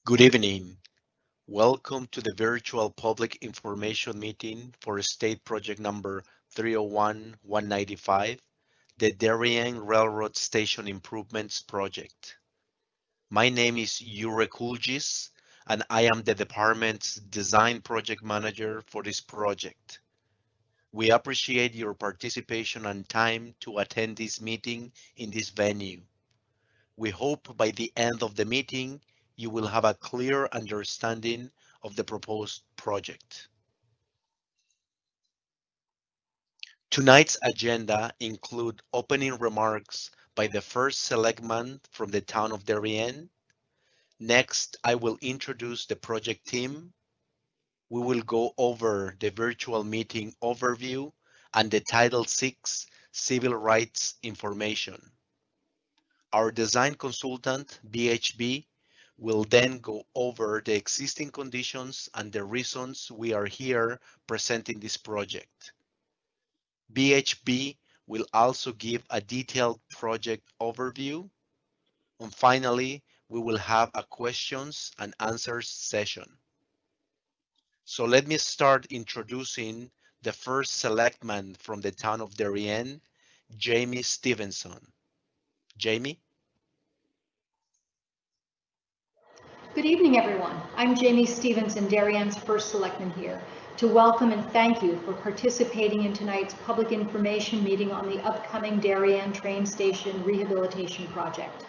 Good evening. Welcome to the virtual public information meeting for state project number 301-195, the Darien Railroad Station Improvements Project. My name is Jure Kulgis, and I am the department's design project manager for this project. We appreciate your participation and time to attend this meeting in this venue. We hope by the end of the meeting, you will have a clear understanding of the proposed project. Tonight's agenda include opening remarks by the first selectman from the town of Darien. Next, I will introduce the project team. We will go over the virtual meeting overview and the Title VI civil rights information. Our design consultant, BHB, will then go over the existing conditions and the reasons we are here presenting this project. BHB will also give a detailed project overview. And finally, we will have a questions and answers session. So let me start introducing the first selectman from the town of Darien, Jamie Stevenson. Jamie? Good evening, everyone. I'm Jamie Stevenson, Darien's first selectman here, to welcome and thank you for participating in tonight's public information meeting on the upcoming Darien train station rehabilitation project.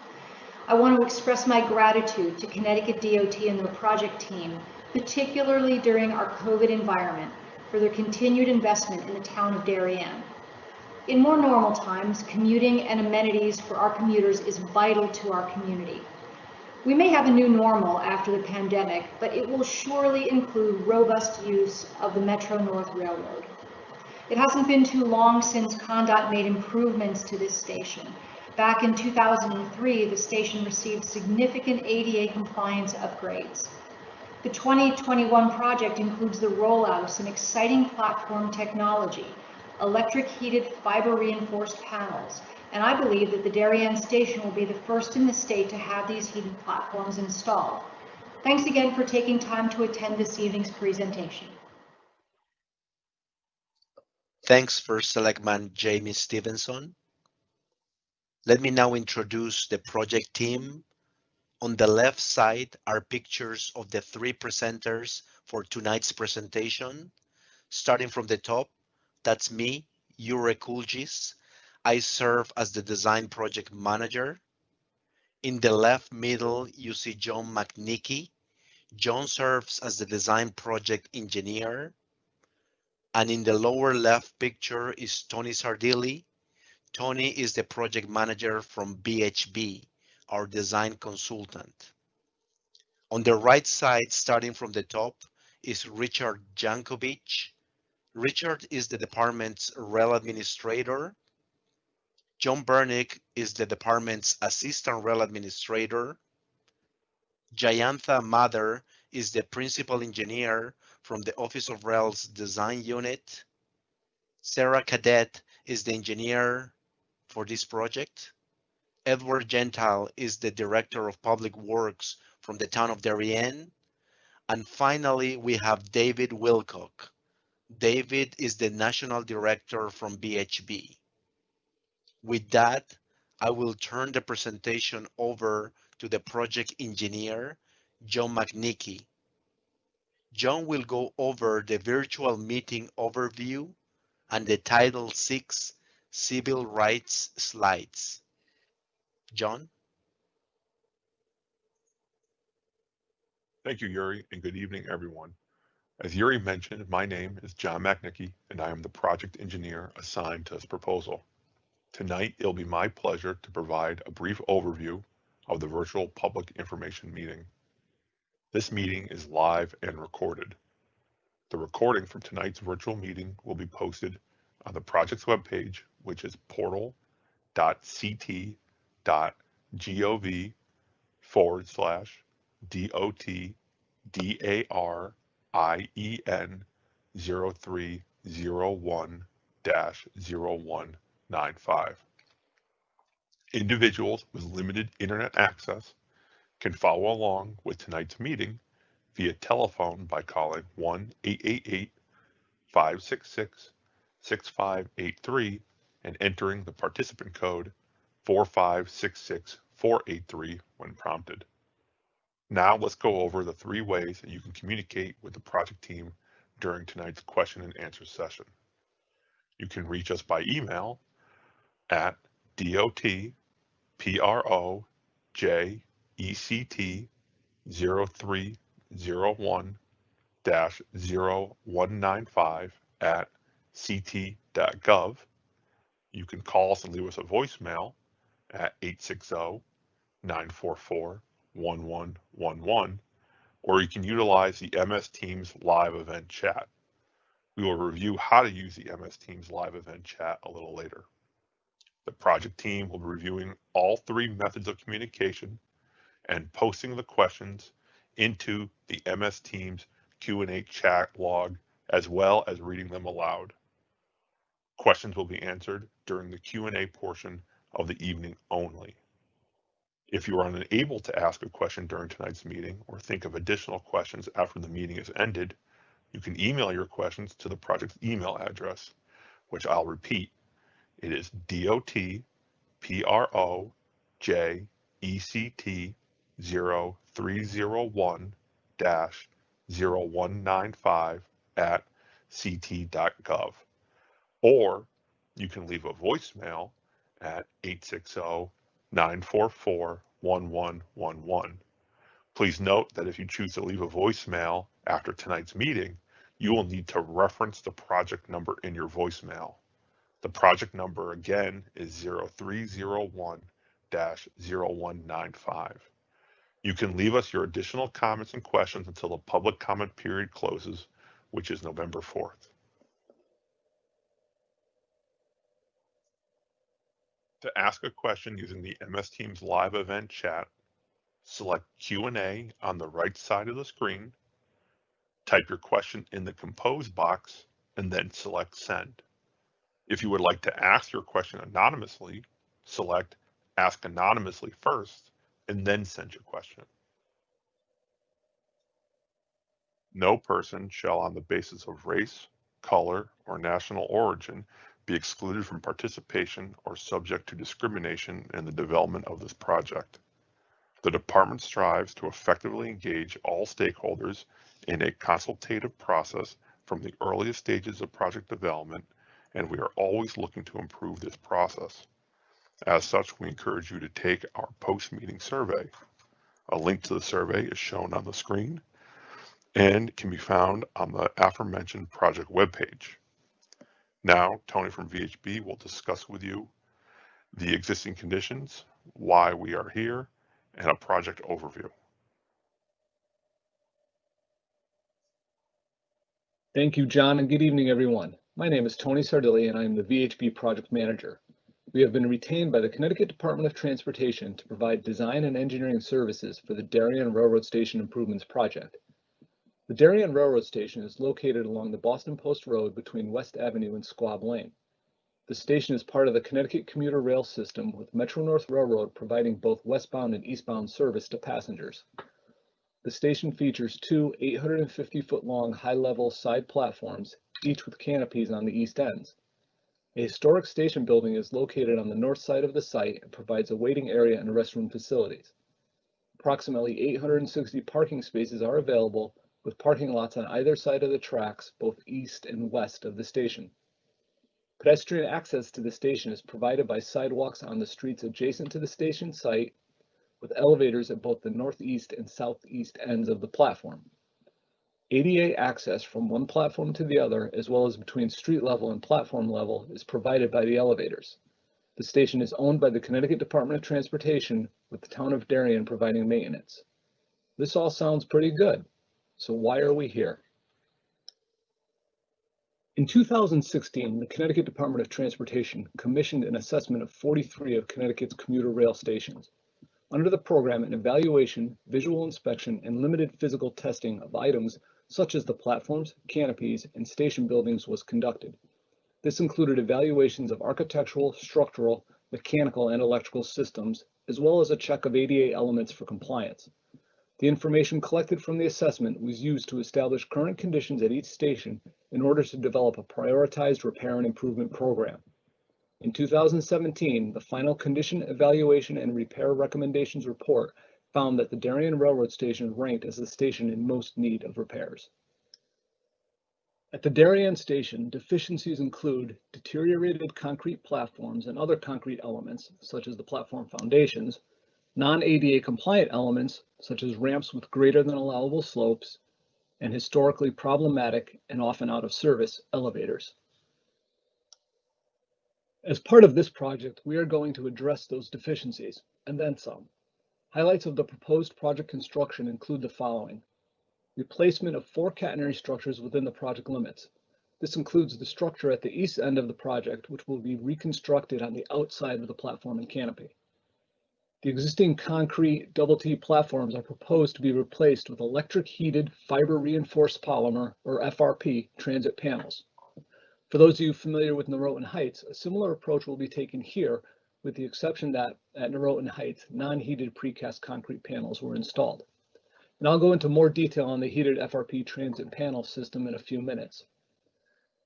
I want to express my gratitude to Connecticut DOT and their project team, particularly during our COVID environment, for their continued investment in the town of Darien. In more normal times, commuting and amenities for our commuters is vital to our community. We may have a new normal after the pandemic, but it will surely include robust use of the Metro North Railroad. It hasn't been too long since Ctdot made improvements to this station. Back in 2003, the station received significant ADA compliance upgrades. The 2021 project includes the rollout of some exciting platform technology, electric heated fiber reinforced panels, and I believe that the Darien station will be the first in the state to have these heated platforms installed. Thanks again for taking time to attend this evening's presentation. Thanks, First Selectman Jamie Stevenson. Let me now introduce the project team. On the left side are pictures of the three presenters for tonight's presentation. Starting from the top, that's me, Jure Kulgis. I serve as the design project manager. In the left middle, you see John McNickey. John serves as the design project engineer. And in the lower left picture is Tony Sardilli. Tony is the project manager from BHB, our design consultant. On the right side, starting from the top, is Richard Jankovic. Richard is the department's rail administrator. John Bernick is the department's assistant rail administrator. Jayantha Mather is the principal engineer from the Office of Rail's design unit. Sarah Cadet is the engineer for this project. Edward Gentile is the director of public works from the town of Darien. And finally, we have David Wilcock. David is the national director from BHB. With that, I will turn the presentation over to the project engineer, John McNickey. John will go over the virtual meeting overview and the Title VI civil rights slides. John? Thank you, Yuri, and good evening, everyone. As Yuri mentioned, my name is John McNickey, and I am the project engineer assigned to this proposal. Tonight, it'll be my pleasure to provide a brief overview of the virtual public information meeting. This meeting is live and recorded. The recording from tonight's virtual meeting will be posted on the project's webpage, which is portal.ct.gov/DOT DARIEN 0301-0195. Individuals with limited internet access can follow along with tonight's meeting via telephone by calling 1-888-566-6583 and entering the participant code 4566483 when prompted. Now let's go over the 3 ways that you can communicate with the project team during tonight's question and answer session. You can reach us by email at dotproject-ect03001-0195@ct.gov. You can call us and leave us a voicemail at 860-944-1111, or you can utilize the MS Teams live event chat. We will review how to use the MS Teams live event chat a little later. The project team will be reviewing all 3 methods of communication and posting the questions into the MS Teams Q&A chat log, as well as reading them aloud. Questions will be answered during the Q&A portion of the evening only. If you are unable to ask a question during tonight's meeting or think of additional questions after the meeting is ended, you can email your questions to the project's email address, which I'll repeat. It is dotproject-ect0301-0195@ct.gov. Or you can leave a voicemail at 860-944-1111. Please note that if you choose to leave a voicemail after tonight's meeting, you will need to reference the project number in your voicemail. The project number again is 0301-0195. You can leave us your additional comments and questions until the public comment period closes, which is November 4th. To ask a question using the MS Teams live event chat, select Q&A on the right side of the screen, type your question in the compose box, and then select send. If you would like to ask your question anonymously, select Ask Anonymously first, and then send your question. No person shall, on the basis of race, color, or national origin, be excluded from participation or subject to discrimination in the development of this project. The department strives to effectively engage all stakeholders in a consultative process from the earliest stages of project development, and we are always looking to improve this process. As such, we encourage you to take our post-meeting survey. A link to the survey is shown on the screen and can be found on the aforementioned project webpage. Now, Tony from VHB will discuss with you the existing conditions, why we are here, and a project overview. Thank you, John, and good evening, everyone. My name is Tony Sardilli, and I am the VHB Project Manager. We have been retained by the Connecticut Department of Transportation to provide design and engineering services for the Darien Railroad Station Improvements Project. The Darien Railroad Station is located along the Boston Post Road between West Avenue and Squab Lane. The station is part of the Connecticut commuter rail system, with Metro North Railroad providing both westbound and eastbound service to passengers. The station features 2 850-foot-long high-level side platforms, each with canopies on the east ends. A historic station building is located on the north side of the site and provides a waiting area and restroom facilities. Approximately 860 parking spaces are available, with parking lots on either side of the tracks, both east and west of the station. Pedestrian access to the station is provided by sidewalks on the streets adjacent to the station site, with elevators at both the northeast and southeast ends of the platform. ADA access from one platform to the other, as well as between street level and platform level, is provided by the elevators. The station is owned by the Connecticut Department of Transportation, with the town of Darien providing maintenance. This all sounds pretty good. So why are we here? In 2016, the Connecticut Department of Transportation commissioned an assessment of 43 of Connecticut's commuter rail stations. Under the program, an evaluation, visual inspection, and limited physical testing of items such as the platforms, canopies, and station buildings was conducted. This included evaluations of architectural, structural, mechanical, and electrical systems, as well as a check of ADA elements for compliance. The information collected from the assessment was used to establish current conditions at each station in order to develop a prioritized repair and improvement program. In 2017, the final condition evaluation and repair recommendations report found that the Darien Railroad Station ranked as the station in most need of repairs. At the Darien Station, deficiencies include deteriorated concrete platforms and other concrete elements, such as the platform foundations, non-ADA compliant elements, such as ramps with greater than allowable slopes, and historically problematic and often out of service elevators. As part of this project, we are going to address those deficiencies, and then some. Highlights of the proposed project construction include the following: replacement of 4 catenary structures within the project limits. This includes the structure at the east end of the project, which will be reconstructed on the outside of the platform and canopy. The existing concrete double T platforms are proposed to be replaced with electric heated fiber reinforced polymer, or FRP, transit panels. For those of you familiar with Norotan Heights, a similar approach will be taken here, with the exception that at Norotan Heights, non-heated precast concrete panels were installed. And I'll go into more detail on the heated FRP transit panel system in a few minutes.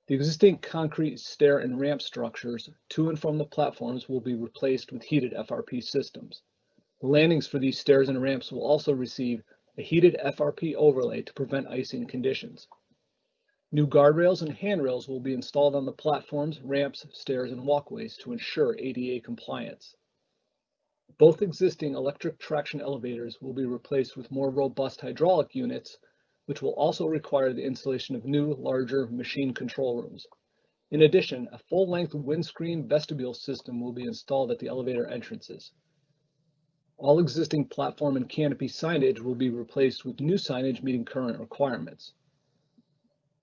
The existing concrete stair and ramp structures to and from the platforms will be replaced with heated FRP systems. The landings for these stairs and ramps will also receive a heated FRP overlay to prevent icing conditions. New guardrails and handrails will be installed on the platforms, ramps, stairs, and walkways to ensure ADA compliance. Both existing electric traction elevators will be replaced with more robust hydraulic units, which will also require the installation of new, larger machine control rooms. In addition, a full-length windscreen vestibule system will be installed at the elevator entrances. All existing platform and canopy signage will be replaced with new signage meeting current requirements.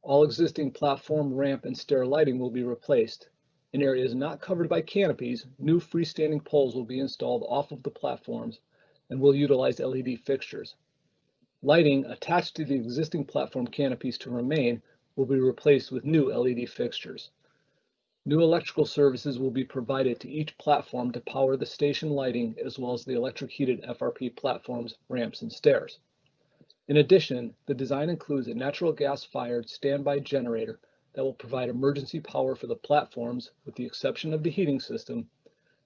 All existing platform, ramp, and stair lighting will be replaced. In areas not covered by canopies, new freestanding poles will be installed off of the platforms and will utilize LED fixtures. Lighting attached to the existing platform canopies to remain will be replaced with new LED fixtures. New electrical services will be provided to each platform to power the station lighting, as well as the electric heated FRP platforms, ramps, and stairs. In addition, the design includes a natural gas-fired standby generator that will provide emergency power for the platforms, with the exception of the heating system,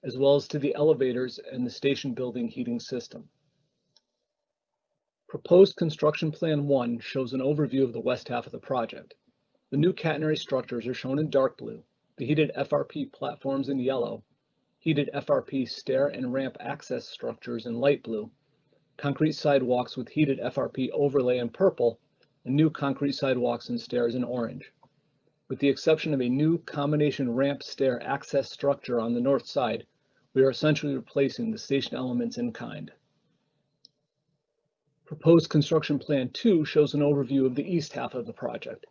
as well as to the elevators and the station building heating system. Proposed Construction Plan 1 shows an overview of the west half of the project. The new catenary structures are shown in dark blue, the heated FRP platforms in yellow, heated FRP stair and ramp access structures in light blue, concrete sidewalks with heated FRP overlay in purple, and new concrete sidewalks and stairs in orange. With the exception of a new combination ramp stair access structure on the north side, we are essentially replacing the station elements in kind. Proposed Construction Plan 2 shows an overview of the east half of the project.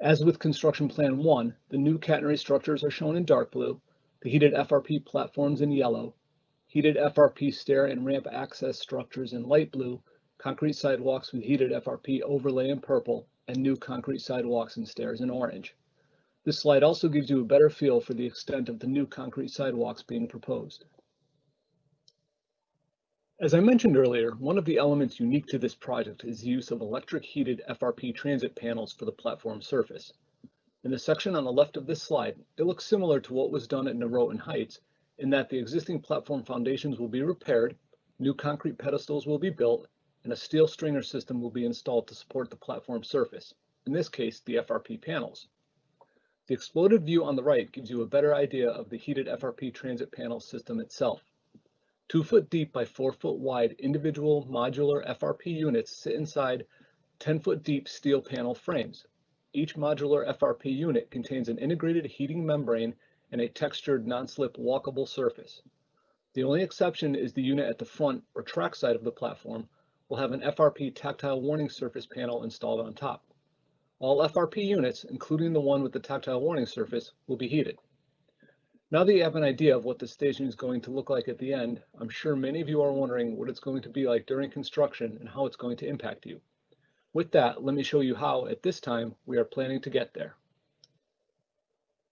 As with Construction Plan 1, the new catenary structures are shown in dark blue, the heated FRP platforms in yellow, heated FRP stair and ramp access structures in light blue, concrete sidewalks with heated FRP overlay in purple, and new concrete sidewalks and stairs in orange. This slide also gives you a better feel for the extent of the new concrete sidewalks being proposed. As I mentioned earlier, one of the elements unique to this project is the use of electric heated FRP transit panels for the platform surface. In the section on the left of this slide, it looks similar to what was done at Norotan Heights, in that the existing platform foundations will be repaired, new concrete pedestals will be built, and a steel stringer system will be installed to support the platform surface, in this case, the FRP panels. The exploded view on the right gives you a better idea of the heated FRP transit panel system itself. 2 foot deep by 4 foot wide individual modular FRP units sit inside 10 foot deep steel panel frames. Each modular FRP unit contains an integrated heating membrane and a textured non-slip walkable surface. The only exception is the unit at the front or track side of the platform will have an FRP tactile warning surface panel installed on top. All FRP units, including the one with the tactile warning surface, will be heated. Now that you have an idea of what the station is going to look like at the end, I'm sure many of you are wondering what it's going to be like during construction and how it's going to impact you. With that, let me show you how, at this time, we are planning to get there.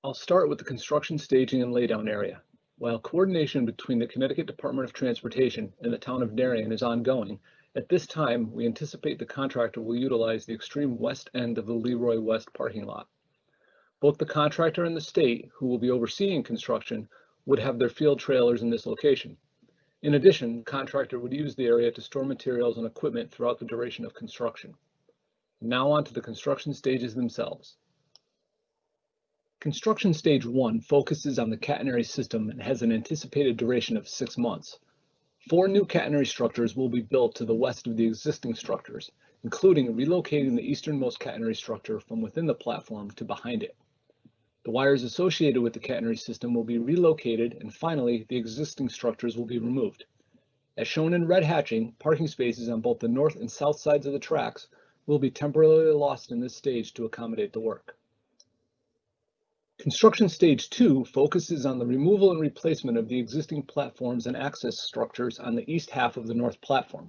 I'll start with the construction staging and laydown area. While coordination between the Connecticut Department of Transportation and the town of Darien is ongoing, at this time, we anticipate the contractor will utilize the extreme west end of the Leroy West parking lot. Both the contractor and the state, who will be overseeing construction, would have their field trailers in this location. In addition, the contractor would use the area to store materials and equipment throughout the duration of construction. Now on to the construction stages themselves. Construction stage 1 focuses on the catenary system and has an anticipated duration of 6 months. 4 new catenary structures will be built to the west of the existing structures, including relocating the easternmost catenary structure from within the platform to behind it. The wires associated with the catenary system will be relocated, and finally, the existing structures will be removed. As shown in red hatching, parking spaces on both the north and south sides of the tracks will be temporarily lost in this stage to accommodate the work. Construction stage 2 focuses on the removal and replacement of the existing platforms and access structures on the east half of the north platform.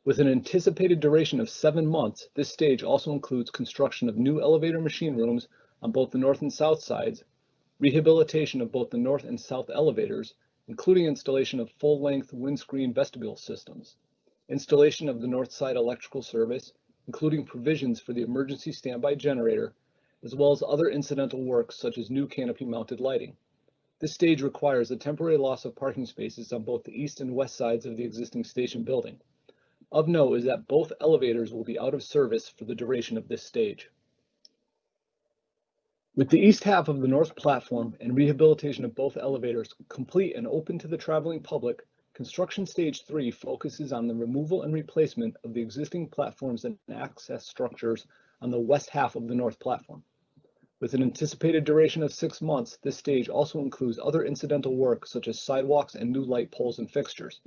With an anticipated duration of 7 months, this stage also includes construction of new elevator machine rooms on both the north and south sides, rehabilitation of both the north and south elevators, including installation of full-length windscreen vestibule systems, installation of the north side electrical service, including provisions for the emergency standby generator, as well as other incidental works such as new canopy-mounted lighting. This stage requires a temporary loss of parking spaces on both the east and west sides of the existing station building. Of note is that both elevators will be out of service for the duration of this stage. With the east half of the north platform and rehabilitation of both elevators complete and open to the traveling public, construction stage 3 focuses on the removal and replacement of the existing platforms and access structures on the west half of the north platform. With an anticipated duration of 6 months, this stage also includes other incidental work such as sidewalks and new light poles and fixtures.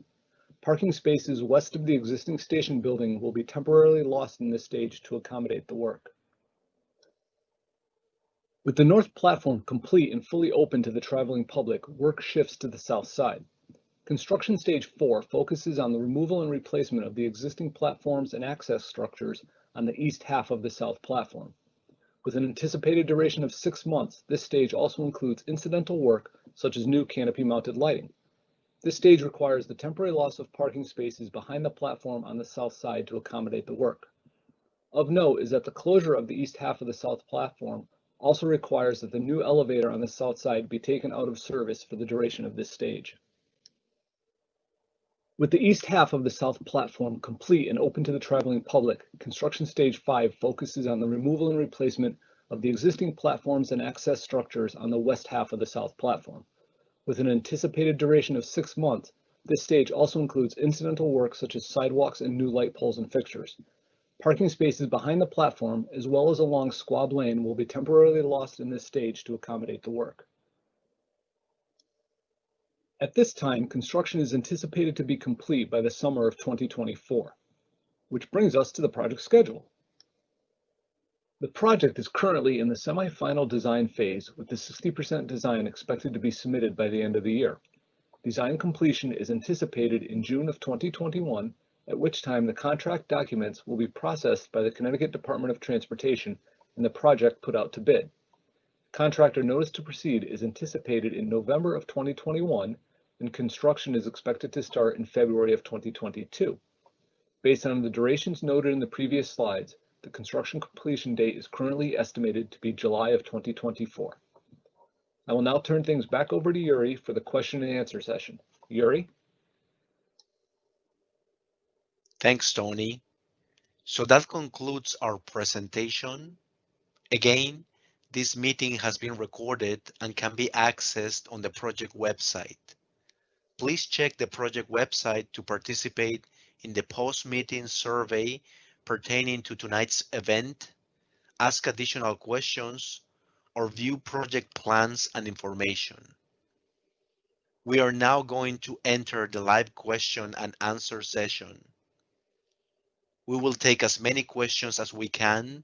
Parking spaces west of the existing station building will be temporarily lost in this stage to accommodate the work. With the north platform complete and fully open to the traveling public, work shifts to the south side. Construction stage 4 focuses on the removal and replacement of the existing platforms and access structures on the east half of the south platform. With an anticipated duration of 6 months, this stage also includes incidental work such as new canopy-mounted lighting. This stage requires the temporary loss of parking spaces behind the platform on the south side to accommodate the work. Of note is that the closure of the east half of the south platform also requires that the new elevator on the south side be taken out of service for the duration of this stage. With the east half of the south platform complete and open to the traveling public, construction stage 5 focuses on the removal and replacement of the existing platforms and access structures on the west half of the south platform. With an anticipated duration of 6 months, this stage also includes incidental work such as sidewalks and new light poles and fixtures. Parking spaces behind the platform, as well as along Squab Lane, will be temporarily lost in this stage to accommodate the work. At this time, construction is anticipated to be complete by the summer of 2024, which brings us to the project schedule. The project is currently in the semi-final design phase, with the 60% design expected to be submitted by the end of the year. Design completion is anticipated in June of 2021, at which time the contract documents will be processed by the Connecticut Department of Transportation and the project put out to bid. Contractor notice to proceed is anticipated in November of 2021, and construction is expected to start in February of 2022. Based on the durations noted in the previous slides, the construction completion date is currently estimated to be July of 2024. I will now turn things back over to Yuri for the question and answer session. Yuri? Thanks, Tony. So that concludes our presentation. Again, this meeting has been recorded and can be accessed on the project website. Please check the project website to participate in the post-meeting survey pertaining to tonight's event, ask additional questions, or view project plans and information. We are now going to enter the live question and answer session. We will take as many questions as we can.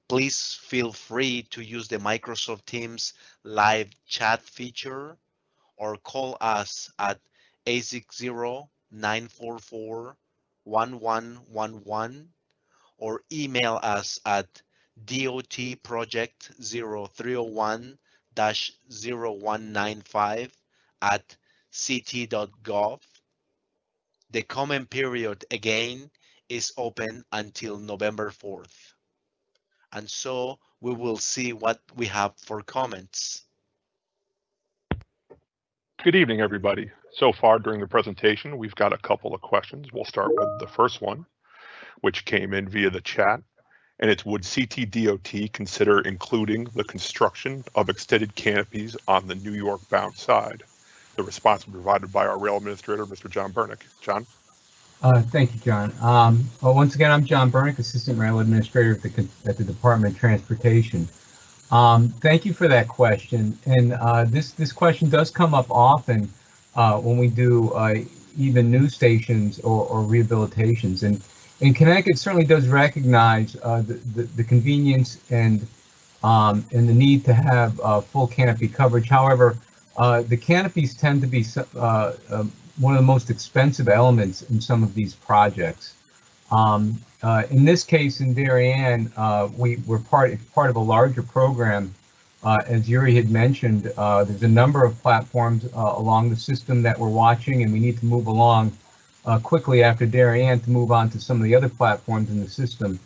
Please feel free to use the Microsoft Teams live chat feature or call us at 860-944-1111 or email us at dotproject0301-0195 at ct.gov. The comment period again is open until November 4th. And so we will see what we have for comments. Good evening, everybody. So far during the presentation, we've got a couple of questions. We'll start with the first one, which came in via the chat, and it's, would Ctdot consider including the construction of extended canopies on the New York bound side? The response was provided by our rail administrator, Mr. John Bernick. John? Thank you, John. Well, once again, I'm John Bernick, Assistant Rail Administrator at the Department of Transportation. Thank you for that question. And this question does come up often when we do even new stations or rehabilitations. And Connecticut certainly does recognize the convenience and the need to have full canopy coverage. However, the canopies tend to be one of the most expensive elements in some of these projects. In this case, in Darien, we're part of a larger program. As Yuri had mentioned, there's a number of platforms along the system that we're watching, and we need to move along quickly after Darien to move on to some of the other platforms in the system.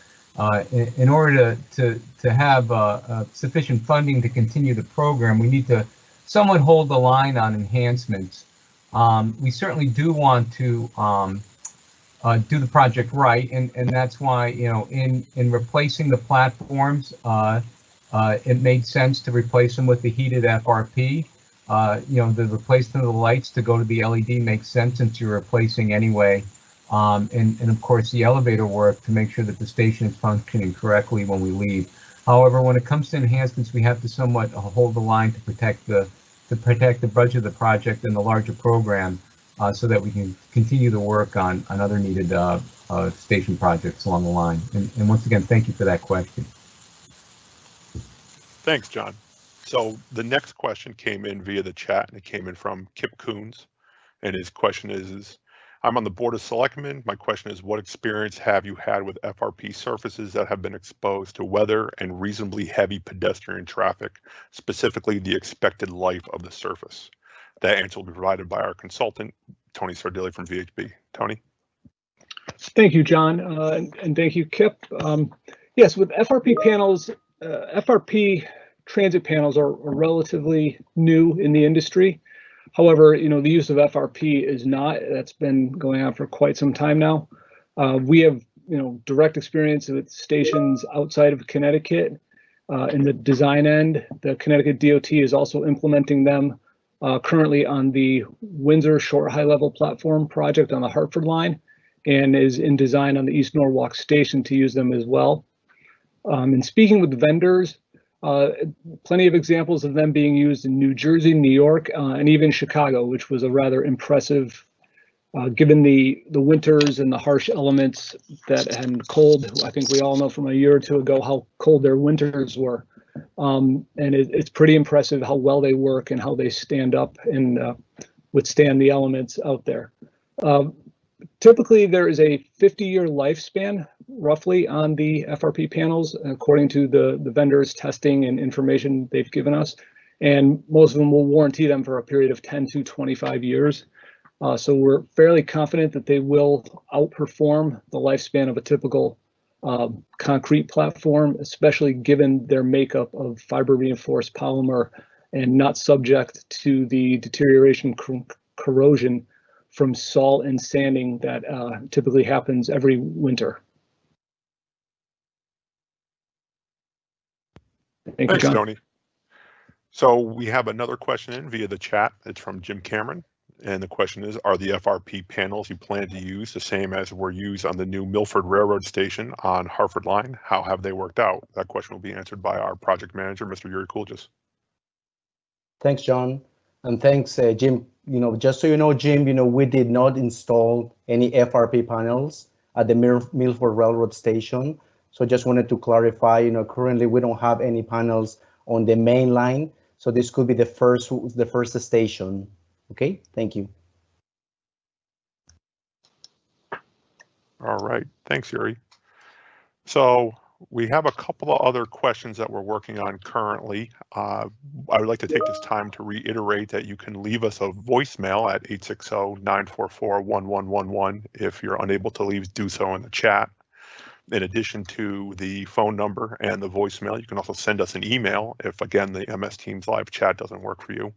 In order to have sufficient funding to continue the program, we need to somewhat hold the line on enhancements. We certainly do want to do the project right, and that's why, you know, in replacing the platforms, it made sense to replace them with the heated FRP. You know, the replacement of the lights to go to the LED makes sense since you're replacing anyway, and of course the elevator work to make sure that the station is functioning correctly when we leave. However, when it comes to enhancements, we have to somewhat hold the line to protect the budget of the project and the larger program, so that we can continue to work on other needed station projects along the line. And once again, thank you for that question. Thanks, John. So the next question came in via the chat, and it came in from Kip Coons. And his question is, I'm on the Board of Selectmen. My question is, what experience have you had with FRP surfaces that have been exposed to weather and reasonably heavy pedestrian traffic, specifically the expected life of the surface? That answer will be provided by our consultant, Tony Sardilli from VHB. Tony? Thank you, John, and thank you, Kip. Yes, with FRP panels, FRP transit panels are relatively new in the industry. However, you know, the use of FRP is not. That's been going on for quite some time now. We have, you know, direct experience with stations outside of Connecticut. In the design end, the Connecticut DOT is also implementing them currently on the Windsor Short High Level Platform project on the Hartford line, and is in design on the East Norwalk station to use them as well. And speaking with vendors, plenty of examples of them being used in New Jersey, New York, and even Chicago, which was a rather impressive, given the winters and the harsh elements that and cold. I think we all know from a year or two ago how cold their winters were. And it's pretty impressive how well they work and how they stand up and withstand the elements out there. Typically, there is a 50-year lifespan, roughly, on the FRP panels, according to the vendors' testing and information they've given us. And most of them will warranty them for a period of 10 to 25 years. So we're fairly confident that they will outperform the lifespan of a typical concrete platform, especially given their makeup of fiber reinforced polymer and not subject to the deterioration corrosion from salt and sanding that typically happens every winter. Thank you, John. Thanks, Tony. So we have another question in via the chat. It's from Jim Cameron. And the question is, are the FRP panels you plan to use the same as were used on the new Milford Railroad Station on Hartford Line? How have they worked out? That question will be answered by our project manager, Mr. Yuri Kuljas. Thanks, John. And thanks, Jim. You know, just so you know, Jim, you know, we did not install any FRP panels at the Milford Railroad Station. So just wanted to clarify, you know, currently we don't have any panels on the main line. So this could be the first station. Okay, thank you. All right, thanks, Yuri. So We have a couple of other questions that we're working on currently. I would like to take this time to reiterate that you can leave us a voicemail at 860-944-1111 if you're unable to do so in the chat. In addition to the phone number and the voicemail, you can also send us an email if, again, the MS Teams live chat doesn't work for you.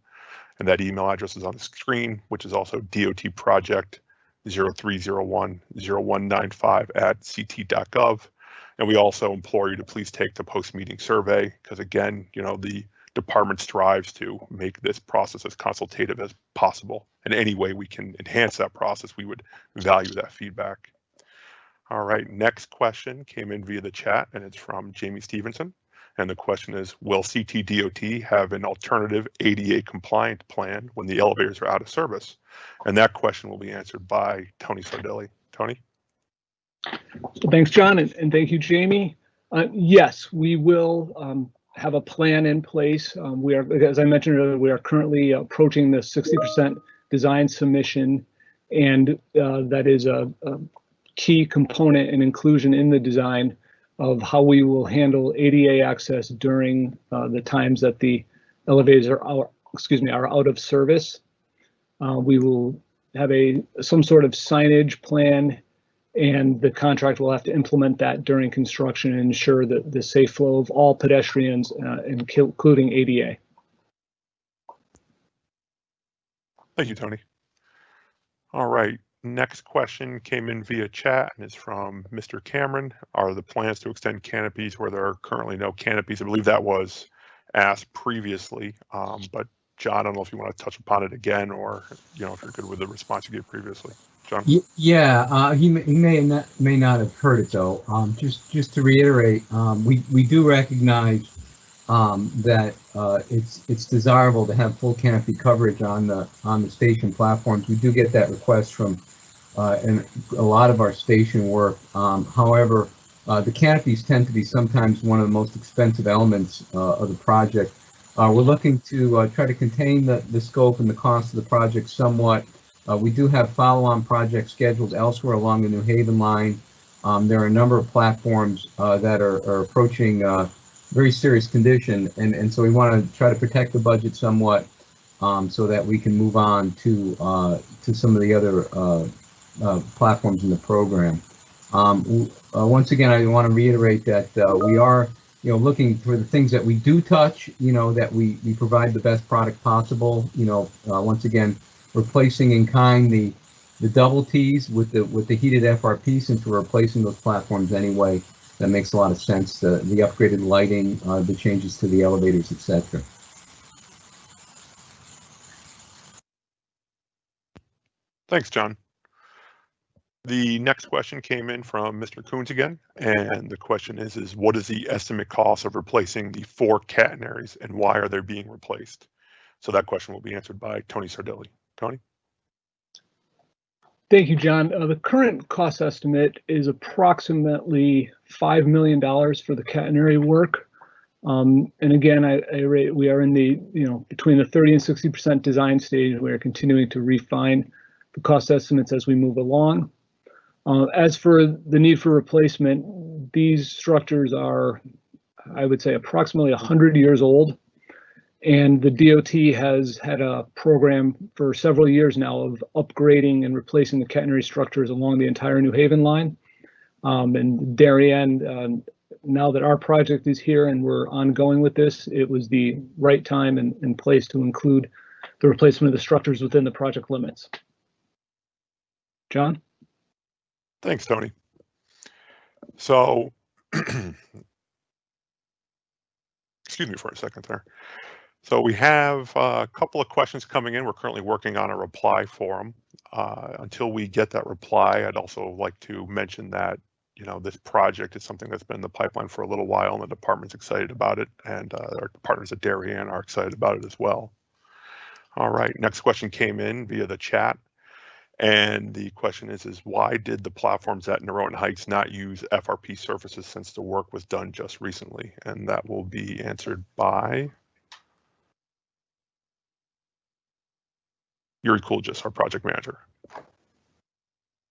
And that email address is on the screen, which is also dotproject0301-0195@ct.gov. And we also implore you to please take the post-meeting survey because, again, the department strives to make this process as consultative as possible. And any way we can enhance that process, we would value that feedback. All right, next question came in via the chat, and it's from Jamie Stevenson. And the question is, will Ctdot have an alternative ADA compliant plan when the elevators are out of service? And that question will be answered by Tony Sardilli. Tony? So thanks, John, and thank you, Jamie. Yes, we will have a plan in place. We are, as I mentioned earlier, we are currently approaching the 60% design submission, and that is a key component and inclusion in the design of how we will handle ADA access during the times that the elevators are out of service. We will have some sort of signage plan, and the contract will have to implement that during construction and ensure that the safe flow of all pedestrians, including ADA. Thank you, Tony. All right. Next question came in via chat and is from Mr. Cameron. Are the plans to extend canopies where there are currently no canopies? I believe that was asked previously, but John, I don't know if you want to touch upon it again, or if you're good with the response you gave previously. John? Yeah, he may not have heard it though. Just to reiterate, we do recognize that it's desirable to have full canopy coverage on the station platforms. We do get that request from and a lot of our station work. However, the canopies tend to be sometimes one of the most expensive elements of the project. We're looking to try to contain the scope and the cost of the project somewhat. We do have follow-on projects scheduled elsewhere along the New Haven line. There are a number of platforms that are approaching very serious condition, and so we want to try to protect the budget somewhat so that we can move on to some of the other platforms in the program. Once again, I want to reiterate that we are looking for the things that we do touch, that we provide the best product possible. Once again, replacing in kind the double T's with the heated FRP, since we're replacing those platforms anyway. That makes a lot of sense. The upgraded lighting, the changes to the elevators, etc. Thanks, John. The next question came in from Mr. Coons again, and the question is what is the estimate cost of replacing the 4 catenaries, and why are they being replaced? So that question will be answered by Tony Sardilli. Tony? Thank you, John. The current cost estimate is approximately $5 million for the catenary work. And again, we are in the, between the 30 and 60% design stage. We are continuing to refine the cost estimates as we move along. As for the need for replacement, these structures are, I would say, approximately 100 years old. And the DOT has had a program for several years now of upgrading and replacing the catenary structures along the entire New Haven line. And Darien, now that our project is here and we're ongoing with this, it was the right time and place to include the replacement of the structures within the project limits. John? Thanks, Tony. So, excuse me for a second there. So we have a couple of questions coming in. We're currently working on a reply for them. Until we get that reply, I'd also like to mention that, this project is something that's been in the pipeline for a little while, and the department's excited about it, and our partners at Darien are excited about it as well. All right, next question came in via the chat. And the question is why did the platforms at Norotan Heights not use FRP surfaces since the work was done just recently? And that will be answered by Yuri Kuljas, our project manager.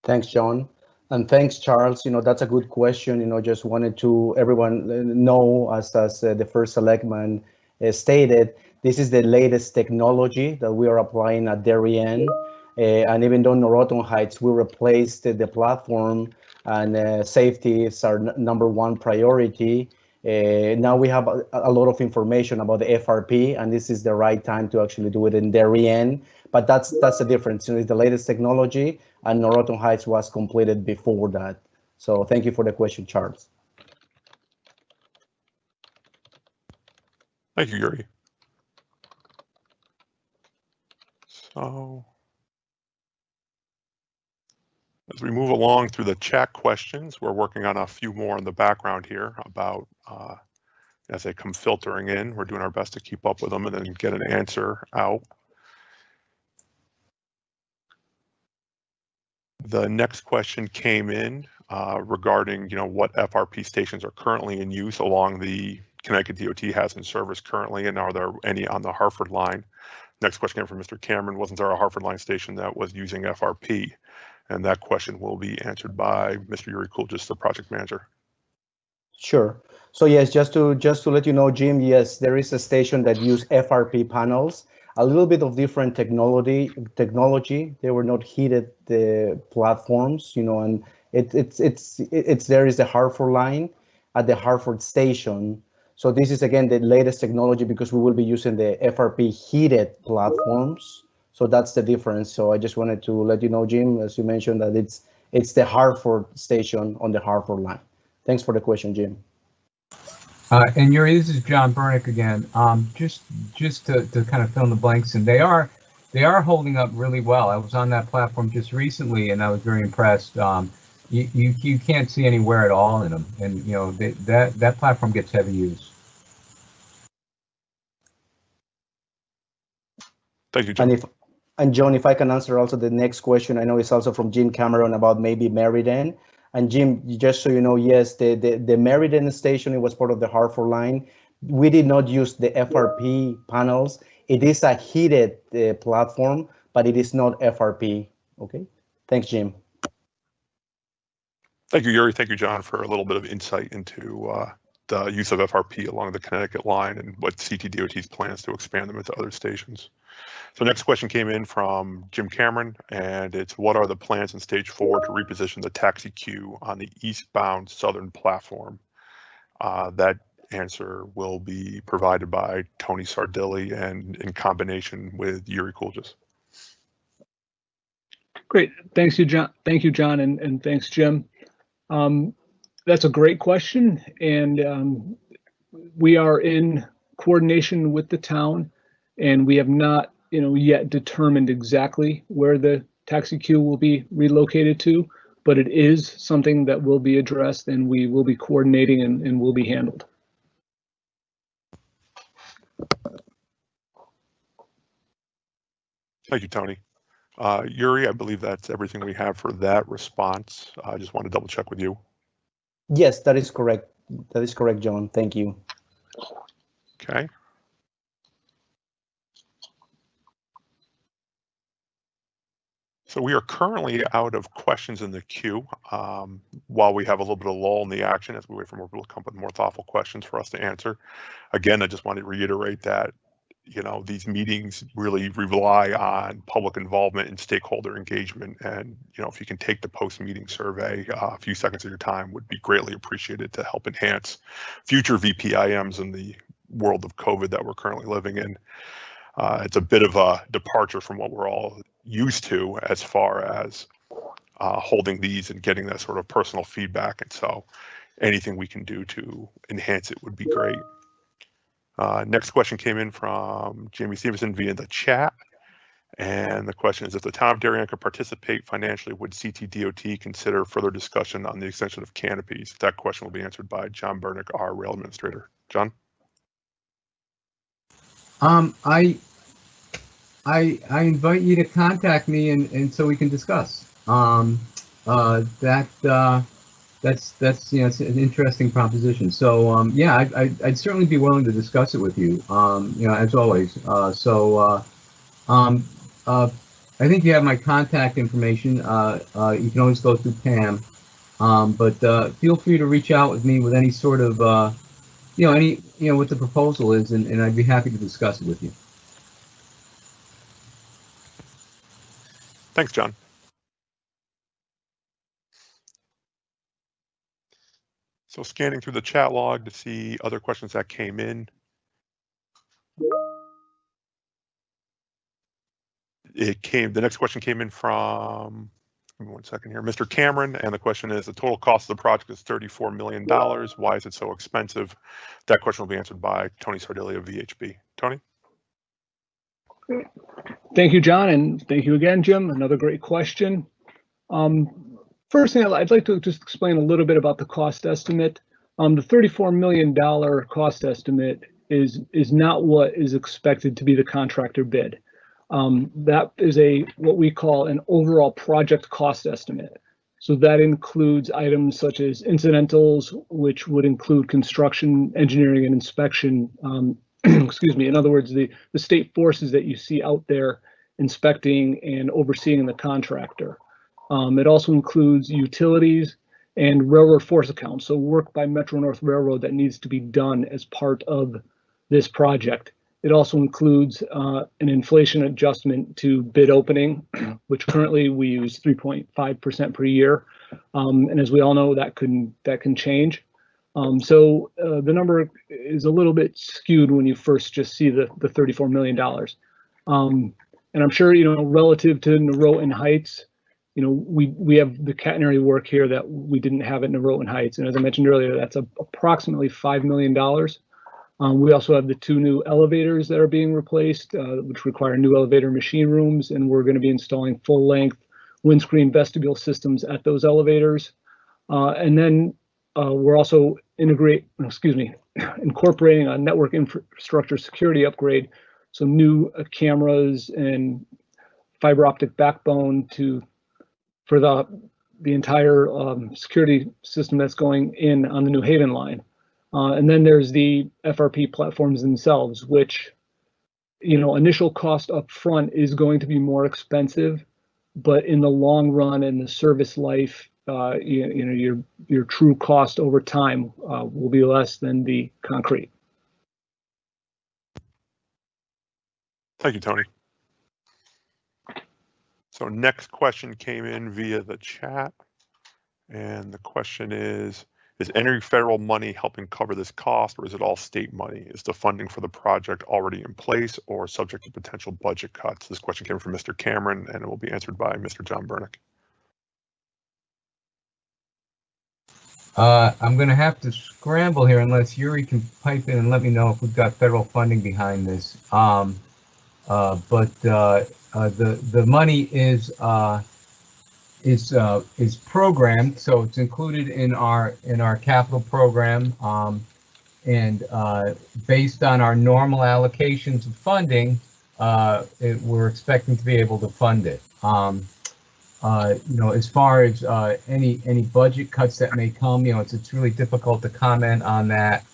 Thanks, John. And thanks, Charles. That's a good question. Just wanted to everyone know, as the first selectman stated, this is the latest technology that we are applying at Darien. And even though Noroton Heights, we replaced the platform, and safety is our number one priority. Now we have a lot of information about the FRP, and this is the right time to actually do it in Darien. But that's the difference. It's the latest technology, and Noroton Heights was completed before that. So thank you for the question, Charles. Thank you, Yuri. So as we move along through the chat questions, we're working on a few more in the background here about as they come filtering in. We're doing our best to keep up with them and then get an answer out. The next question came in regarding, what FRP stations are currently in use along the Connecticut DOT has in service currently, and are there any on the Hartford line? Next question came from Mr. Cameron. Wasn't there a Hartford line station that was using FRP? And that question will be answered by Mr. Yuri Kuljas, the project manager. Sure. So yes, just to let you know, Jim, yes, there is a station that use FRP panels. A little bit of different technology. They were not heated platforms, and there is the Hartford line at the Hartford station. So this is again the latest technology because we will be using the FRP heated platforms. So that's the difference. So I just wanted to let you know, Jim, as you mentioned, that it's the Hartford station on the Hartford line. Thanks for the question, Jim. And Yuri, this is John Bernick again. Just to kind of fill in the blanks, and they are holding up really well. I was on that platform just recently, and I was very impressed. You can't see any wear at all in them, and that platform gets heavy use. Thank you, John. And John, if I can answer also the next question, I know it's also from Jim Cameron about maybe Meriden. And Jim, just so you know, yes, the Meriden station, it was part of the Hartford line. We did not use the FRP panels. It is a heated platform, but it is not FRP. Okay. Thanks, Jim. Thank you, Yuri. Thank you, John, for a little bit of insight into the use of FRP along the Connecticut line and what CTDOT's plans to expand them into other stations. So next question came in from Jim Cameron, and it's what are the plans in stage 4 to reposition the taxi queue on the eastbound southern platform? That answer will be provided by Tony Sardilli and in combination with Yuri Kuljas. Great, thanks you, John. Thank you, John, and thanks, Jim. That's a great question, and we are in coordination with the town, and we have not yet determined exactly where the taxi queue will be relocated to, but it is something that will be addressed, and we will be coordinating and will be handled. Thank you, Tony. Yuri, I believe that's everything we have for that response. I just want to double check with you. Yes, that is correct. That is correct, John. Thank you. Okay. So we are currently out of questions in the queue while we have a little bit of lull in the action as we wait for more people to come up with more thoughtful questions for us to answer. Again, I just want to reiterate that these meetings really rely on public involvement and stakeholder engagement. And, if you can take the post-meeting survey, a few seconds of your time would be greatly appreciated to help enhance future VPIMs in the world of COVID that we're currently living in. It's a bit of a departure from what we're all used to as far as holding these and getting that sort of personal feedback. And so anything we can do to enhance it would be great. Next question came in from Jamie Stevenson via the chat. And the question is, if the town of Darien could participate financially, would CTDOT consider further discussion on the extension of canopies? That question will be answered by John Bernick, our rail administrator. John? I invite you to contact me and so we can discuss. That's it's an interesting proposition. So yeah, I'd certainly be willing to discuss it with you. As always. I think you have my contact information. You can always go through Pam, But feel free to reach out with me with any sort of, what the proposal is, and I'd be happy to discuss it with you. Thanks, John. So scanning through the chat log to see other questions that came in. The next question came in from, give me one second here, Mr. Cameron, and the question is, the total cost of the project is $34 million. Why is it so expensive? That question will be answered by Tony Sardilli of VHB. Tony? Thank you, John, and thank you again, Jim. Another great question. First thing, I'd like to just explain a little bit about the cost estimate. The $34 million cost estimate is not what is expected to be the contractor bid. That is what we call an overall project cost estimate. So that includes items such as incidentals, which would include construction, engineering, and inspection. Excuse me. In other words, the state forces that you see out there inspecting and overseeing the contractor. It also includes utilities and railroad force accounts, so work by Metro North Railroad that needs to be done as part of this project. It also includes an inflation adjustment to bid opening, which currently we use 3.5% per year. And as we all know, that can change. So the number is a little bit skewed when you first just see the $34 million. And I'm sure, relative to Norotan Heights, we have the catenary work here that we didn't have at Norotan Heights. And as I mentioned earlier, that's approximately $5 million. We also have the 2 new elevators that are being replaced, which require new elevator machine rooms, and we're going to be installing full-length windscreen vestibule systems at those elevators. And then we're also incorporating a network infrastructure security upgrade, so new cameras and fiber optic backbone for the entire security system that's going in on the New Haven line. And then there's the FRP platforms themselves, which, initial cost up front is going to be more expensive, but in the long run and the service life, your true cost over time will be less than the concrete. Thank you, Tony. So next question came in via the chat, and the question is any federal money helping cover this cost, or is it all state money? Is the funding for the project already in place or subject to potential budget cuts? This question came from Mr. Cameron, and it will be answered by Mr. John Bernick. I'm going to have to scramble here unless Yuri can pipe in and let me know if we've got federal funding behind this. The money is programmed, so it's included in our capital program, and based on our normal allocations of funding, we're expecting to be able to fund it. As far as any budget cuts that may come, it's really difficult to comment on that.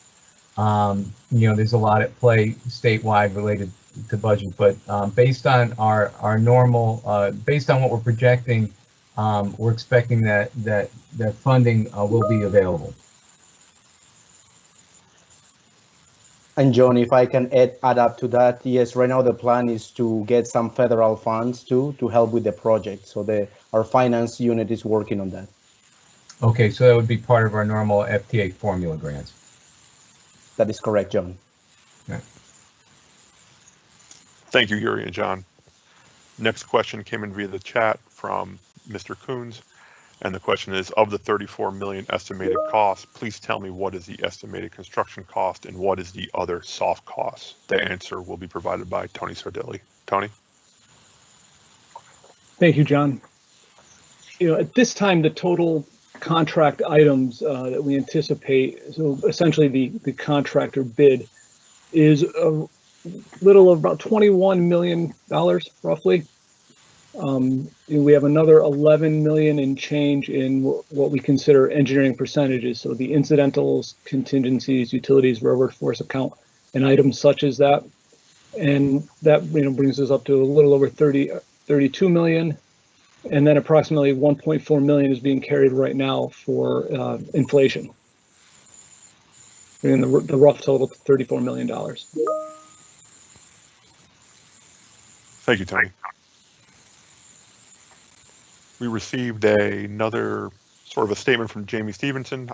There's a lot at play statewide related to budget, but based on our normal, based on what we're projecting, we're expecting that funding will be available. And John, if I can add up to that, yes, right now the plan is to get some federal funds too to help with the project. So our finance unit is working on that. Okay, so that would be part of our normal FTA formula grants. That is correct, John. Okay. Thank you, Yuri and John. Next question came in via the chat from Mr. Coons, and the question is, of the $34 million estimated cost, please tell me what is the estimated construction cost and what is the other soft costs? The answer will be provided by Tony Sardilli. Tony? Thank you, John. At this time, the total contract items that we anticipate, so essentially the contractor bid, is a little of about $21 million, roughly. We have another 11 million in change in what we consider engineering percentages. So the incidentals, contingencies, utilities, railroad force account, and items such as that. And that brings us up to a little over 32 million. And then approximately 1.4 million is being carried right now for inflation. And the rough total to $34 million. Thank you, Tony. We received another sort of a statement from Jamie Stevenson.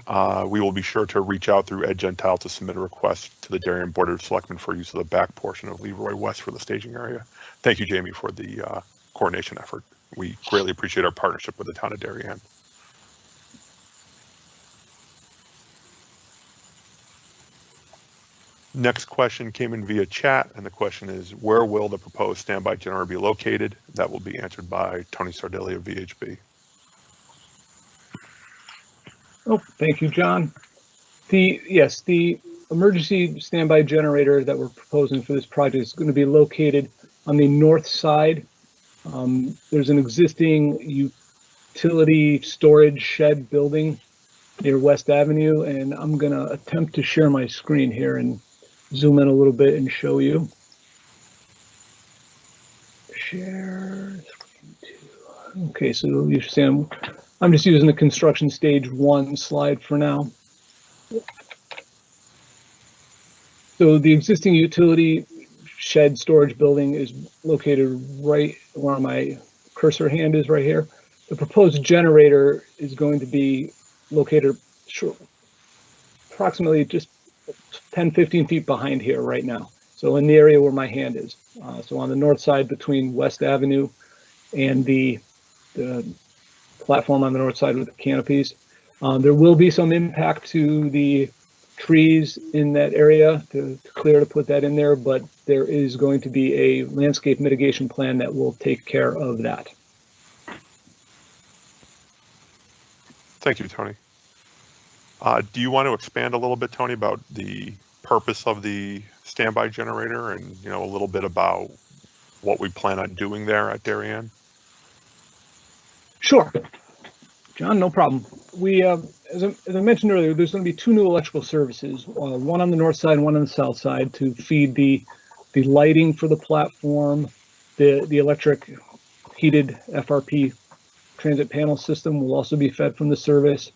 We will be sure to reach out through Ed Gentile to submit a request to the Darien Board of Selectmen for use of the back portion of Leroy West for the staging area. Thank you, Jamie, for the coordination effort. We greatly appreciate our partnership with the town of Darien. Next question came in via chat, and the question is, where will the proposed standby generator be located? That will be answered by Tony Sardilli of VHB. Oh, thank you, John. Yes, the emergency standby generator that we're proposing for this project is going to be located on the north side. There's an existing utility storage shed building near West Avenue, and I'm going to attempt to share my screen here and zoom in a little bit and show you. Share screen 2. Okay, so you see I'm just using the construction stage 1 slide for now. So the existing utility shed storage building is located right where my cursor hand is right here. The proposed generator is going to be located approximately just 10-15 feet behind here right now. So in the area where my hand is. So on the north side between West Avenue and the platform on the north side with the canopies. There will be some impact to the trees in that area to clear to put that in there, but there is going to be a landscape mitigation plan that will take care of that. Thank you, Tony. Do you want to expand a little bit, Tony, about the purpose of the standby generator and, you know, a little bit about what we plan on doing there at Darien? Sure, John, no problem. We, as I mentioned earlier, there's going to be 2 new electrical services, one on the north side and one on the south side to feed the lighting for the platform, the electric heated FRP transit panel system will also be fed from the service.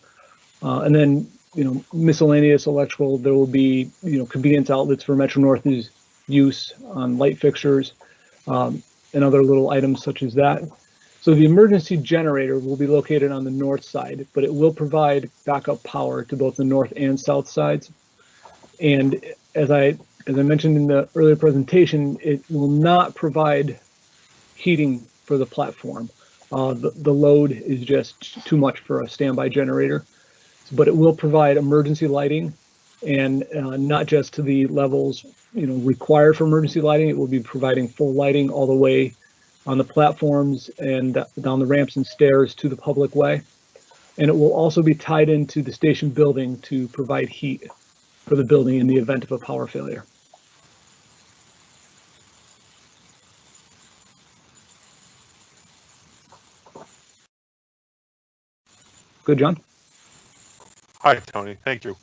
And then, you know, miscellaneous electrical, there will be, you know, convenience outlets for Metro North's use on light fixtures and other little items such as that. So the emergency generator will be located on the north side, but it will provide backup power to both the north and south sides. And as I mentioned in the earlier presentation, it will not provide heating for the platform. The load is just too much for a standby generator, but it will provide emergency lighting, and not just to the levels, you know, required for emergency lighting. It will be providing full lighting all the way on the platforms and down the ramps and stairs to the public way. And it will also be tied into the station building to provide heat for the building in the event of a power failure. Good, John? Hi, Tony. Thank you.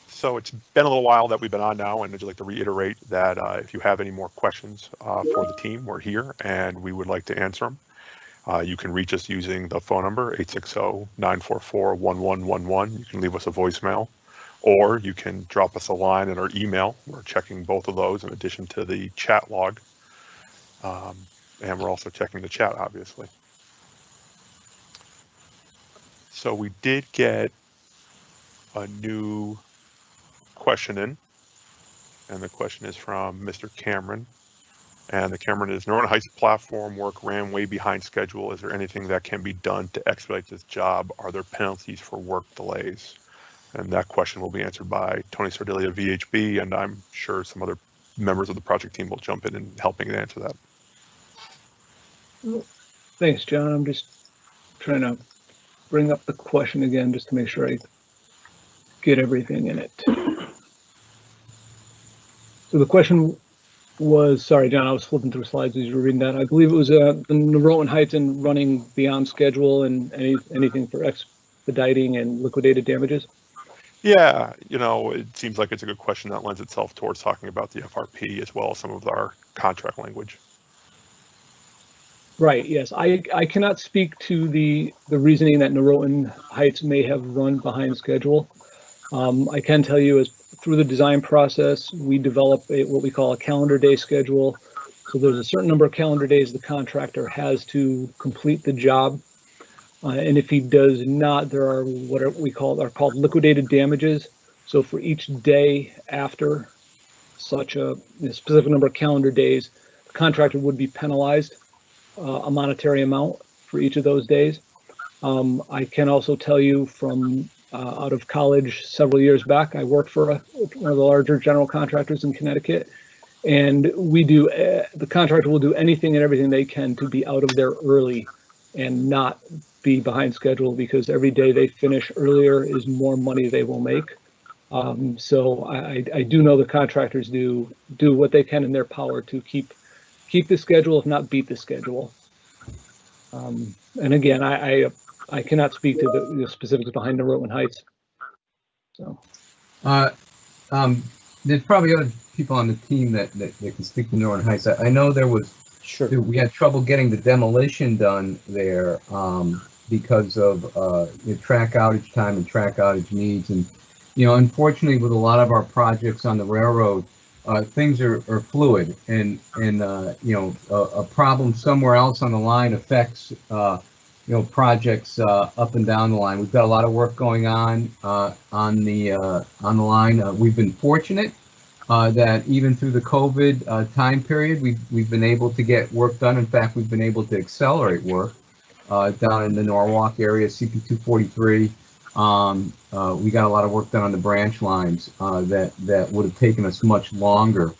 So it's been a little while that we've been on now, and I'd just like to reiterate that if you have any more questions for the team, we're here and we would like to answer them. You can reach us using the phone number 860-944-1111. You can leave us a voicemail, or you can drop us a line in our email. We're checking both of those in addition to the chat log. And we're also checking the chat, obviously. So we did get a new question in, and the question is from Mr. Cameron. And the Cameron is, Northern Heights platform work ran way behind schedule. Is there anything that can be done to expedite this job? Are there penalties for work delays? And that question will be answered by Tony Sardilli of VHB, and I'm sure some other members of the project team will jump in and helping to answer that. Thanks, John. I'm just trying to bring up the question again just to make sure I get everything in it. So the question was, sorry, John, I was flipping through slides as you were reading that. I believe it was the Norotan Heights and running beyond schedule and anything for expediting and liquidated damages. Yeah, you know, it seems like it's a good question that lends itself towards talking about the FRP as well as some of our contract language. Right, yes. I cannot speak to the reasoning that Norotan Heights may have run behind schedule. I can tell you, as through the design process, we develop what we call a calendar day schedule. So there's a certain number of calendar days the contractor has to complete the job. And if he does not, there are what are called liquidated damages. So for each day after such a specific number of calendar days, the contractor would be penalized a monetary amount for each of those days. I can also tell you from out of college several years back, I worked for one of the larger general contractors in Connecticut, and we do the contractor will do anything and everything they can to be out of there early and not be behind schedule, because every day they finish earlier is more money they will make. So I do know the contractors do what they can in their power to keep the schedule, if not beat the schedule. And again, I cannot speak to the specifics behind Norotan Heights. So, there's probably other people on the team that can speak to Norotan Heights. I know there was, Sure. we had trouble getting the demolition done there because of track outage time and track outage needs. And, unfortunately, with a lot of our projects on the railroad, things are fluid, and a problem somewhere else on the line affects projects up and down the line. We've got a lot of work going on the line. We've been fortunate that even through the COVID time period, we've been able to get work done. In fact, we've been able to accelerate work down in the Norwalk area, CP 243. We got a lot of work done on the branch lines that would have taken us much longer.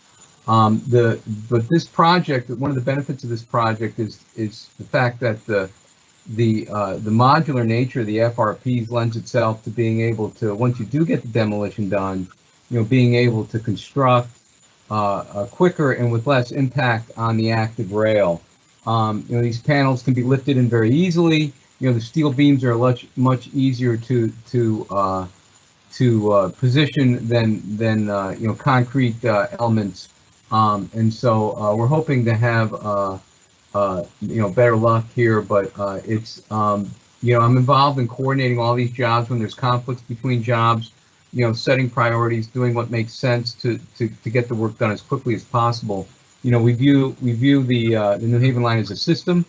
But this project, one of the benefits of this project is the fact that the modular nature of the FRPs lends itself to being able to, once you do get the demolition done, being able to construct quicker and with less impact on the active rail. These panels can be lifted in very easily. The steel beams are much easier to position than concrete elements, and so we're hoping to have better luck here. But it's I'm involved in coordinating all these jobs when there's conflicts between jobs. Setting priorities, doing what makes sense to get the work done as quickly as possible. We view the New Haven line as a system.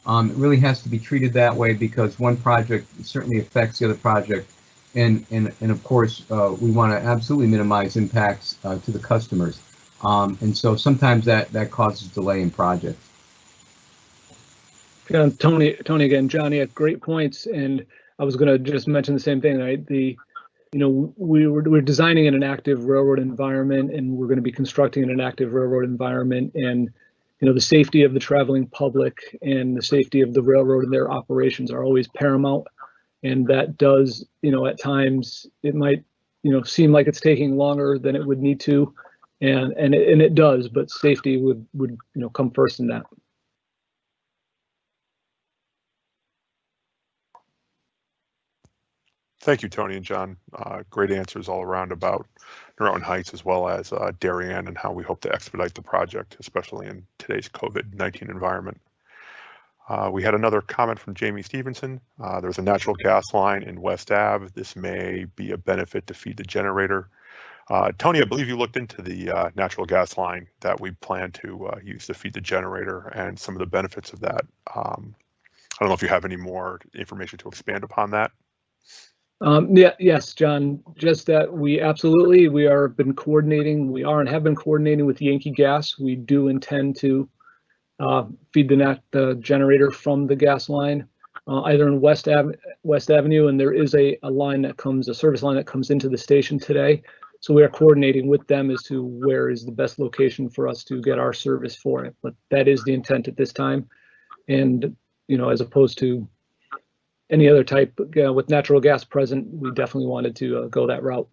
It really has to be treated that way, because one project certainly affects the other project, and of course we want to absolutely minimize impacts to the customers, and so sometimes that causes delay in projects. Tony again, Johnny, had great points, and I was going to just mention the same thing. Right, we're designing in an active railroad environment, and we're going to be constructing in an active railroad environment, and the safety of the traveling public and the safety of the railroad and their operations are always paramount. And that does, at times it might, seem like it's taking longer than it would need to, and it does, but safety would come first in that. Thank you, Tony and John. Great answers all around about Norotan Heights, as well as Darien, and how we hope to expedite the project, especially in today's COVID-19 environment. We had another comment from Jamie Stevenson. There's a natural gas line in West Ave. This may be a benefit to feed the generator. Tony, I believe you looked into the natural gas line that we plan to use to feed the generator and some of the benefits of that. I don't know if you have any more information to expand upon that. Yes, John, just that we are been coordinating. We are and have been coordinating with Yankee Gas. We do intend to feed the generator from the gas line, either in West Avenue, and there is a service line that comes into the station today. So we are coordinating with them as to where is the best location for us to get our service for it. But that is the intent at this time, and as opposed to any other type, with natural gas present, we definitely wanted to go that route.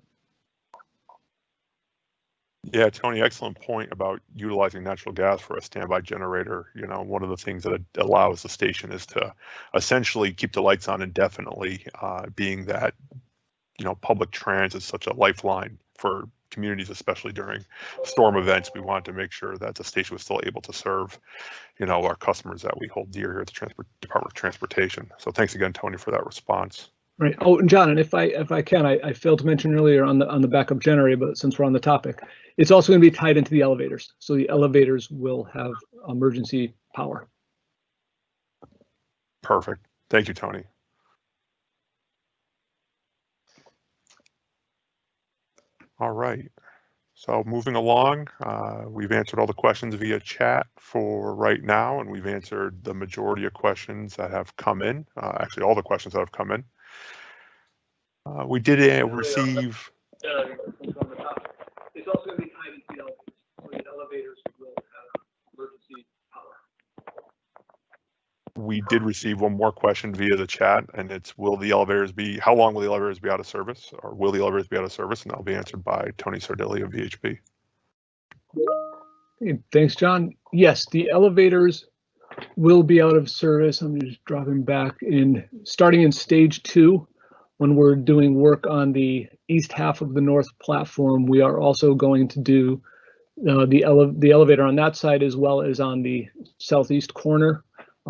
Yeah, Tony, excellent point about utilizing natural gas for a standby generator. One of the things that it allows the station is to essentially keep the lights on indefinitely, being that, public transit is such a lifeline for communities, especially during storm events. We wanted to make sure that the station was still able to serve, our customers that we hold dear here at the Department of Transportation. So thanks again, Tony, for that response. Right. Oh, and John, and if I can, I failed to mention earlier on the backup generator, but since we're on the topic, it's also going to be tied into the elevators. So the elevators will have emergency power. Perfect. Thank you, Tony. All right. So moving along, we've answered all the questions via chat for right now, and we've answered the majority of questions that have come in, actually all the questions that have come in. We did receive. It's also going to be tied into the elevators. So the elevators will have emergency power. We did receive one more question via the chat, and it's how long will the elevators be out of service, or will the elevators be out of service? And that'll be answered by Tony Sardilli of VHB. Okay, thanks, John. Yes, the elevators will be out of service. I'm just dropping back starting in stage 2. When we're doing work on the east half of the north platform, we are also going to do the elevator on that side as well as on the southeast corner.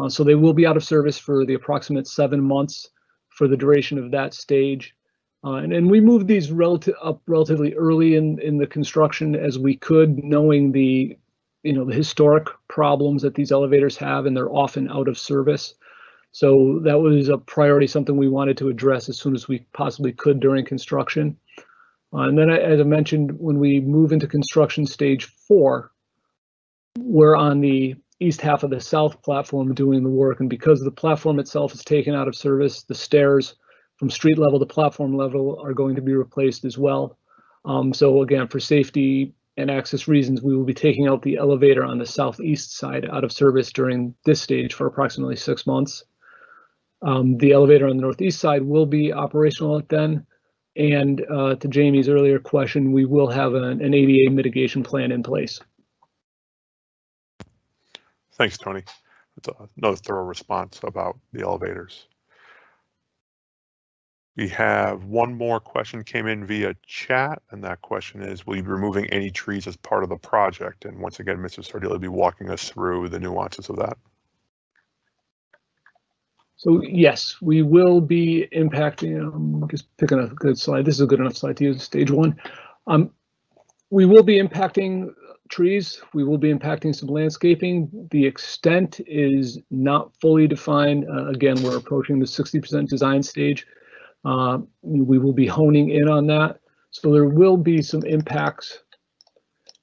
So they will be out of service for the approximate 7 months for the duration of that stage. And we moved these up relatively early in the construction as we could, knowing the historic problems that these elevators have, and they're often out of service. So that was a priority, something we wanted to address as soon as we possibly could during construction. And then, as I mentioned, when we move into construction stage 4, we're on the east half of the south platform doing the work. And because the platform itself is taken out of service, the stairs from street level to platform level are going to be replaced as well. So again, for safety and access reasons, we will be taking out the elevator on the southeast side out of service during this stage for approximately 6 months. The elevator on the northeast side will be operational then. And to Jamie's earlier question, we will have an ADA mitigation plan in place. Thanks, Tony. That's another thorough response about the elevators. We have one more question came in via chat, and that question is, will you be removing any trees as part of the project? And once again, Mr. Sardilli will be walking us through the nuances of that. So yes, we will be impacting, I'm just picking a good slide. This is a good enough slide to use, stage 1. We will be impacting trees. We will be impacting some landscaping. The extent is not fully defined. Again, we're approaching the 60% design stage. We will be honing in on that. So there will be some impacts.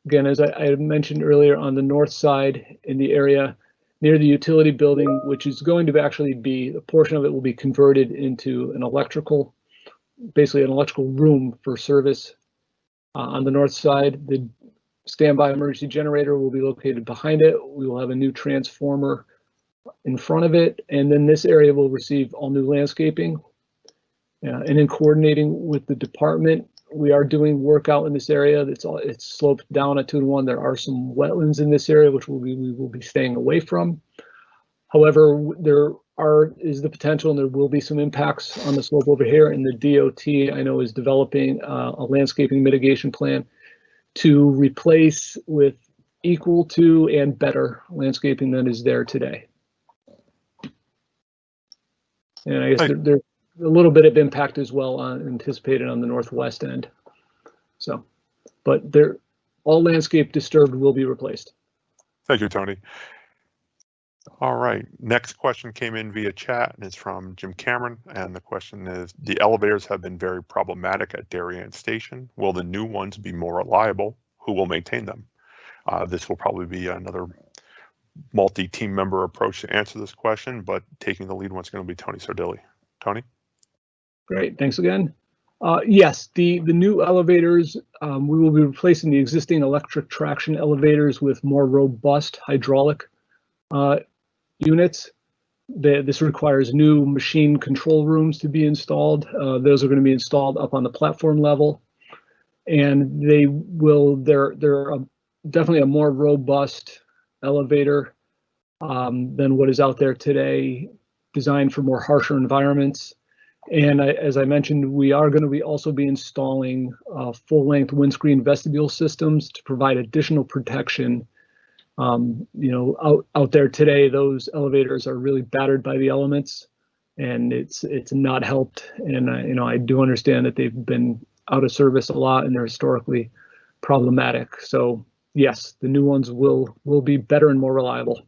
Again, as I mentioned earlier, on the north side in the area near the utility building, which is going to actually be, a portion of it will be converted into an electrical, basically an electrical room for service. On the north side, the standby emergency generator will be located behind it. We will have a new transformer in front of it, and then this area will receive all new landscaping. And in coordinating with the department, we are doing work out in this area. It's sloped down at 2-to-1. There are some wetlands in this area, which we will be staying away from. However, there is the potential, and there will be some impacts on the slope over here. And the DOT, I know, is developing a landscaping mitigation plan to replace with equal to and better landscaping than is there today. And I guess there's a little bit of impact as well anticipated on the northwest end. So, but all landscape disturbed will be replaced. Thank you, Tony. All right, next question came in via chat, and it's from Jim Cameron. And the question is, the elevators have been very problematic at Darien Station. Will the new ones be more reliable? Who will maintain them? This will probably be another multi-team member approach to answer this question, but taking the lead one's going to be Tony Sardilli. Tony? Great, thanks again. Yes, the new elevators, we will be replacing the existing electric traction elevators with more robust hydraulic units. This requires new machine control rooms to be installed. Those are going to be installed up on the platform level, and they're definitely a more robust elevator than what is out there today, designed for more harsher environments. And as I mentioned, we are going to also be installing full-length windscreen vestibule systems to provide additional protection. Out there today, those elevators are really battered by the elements, and it's not helped. And I do understand that they've been out of service a lot, and they're historically problematic. So yes, the new ones will be better and more reliable.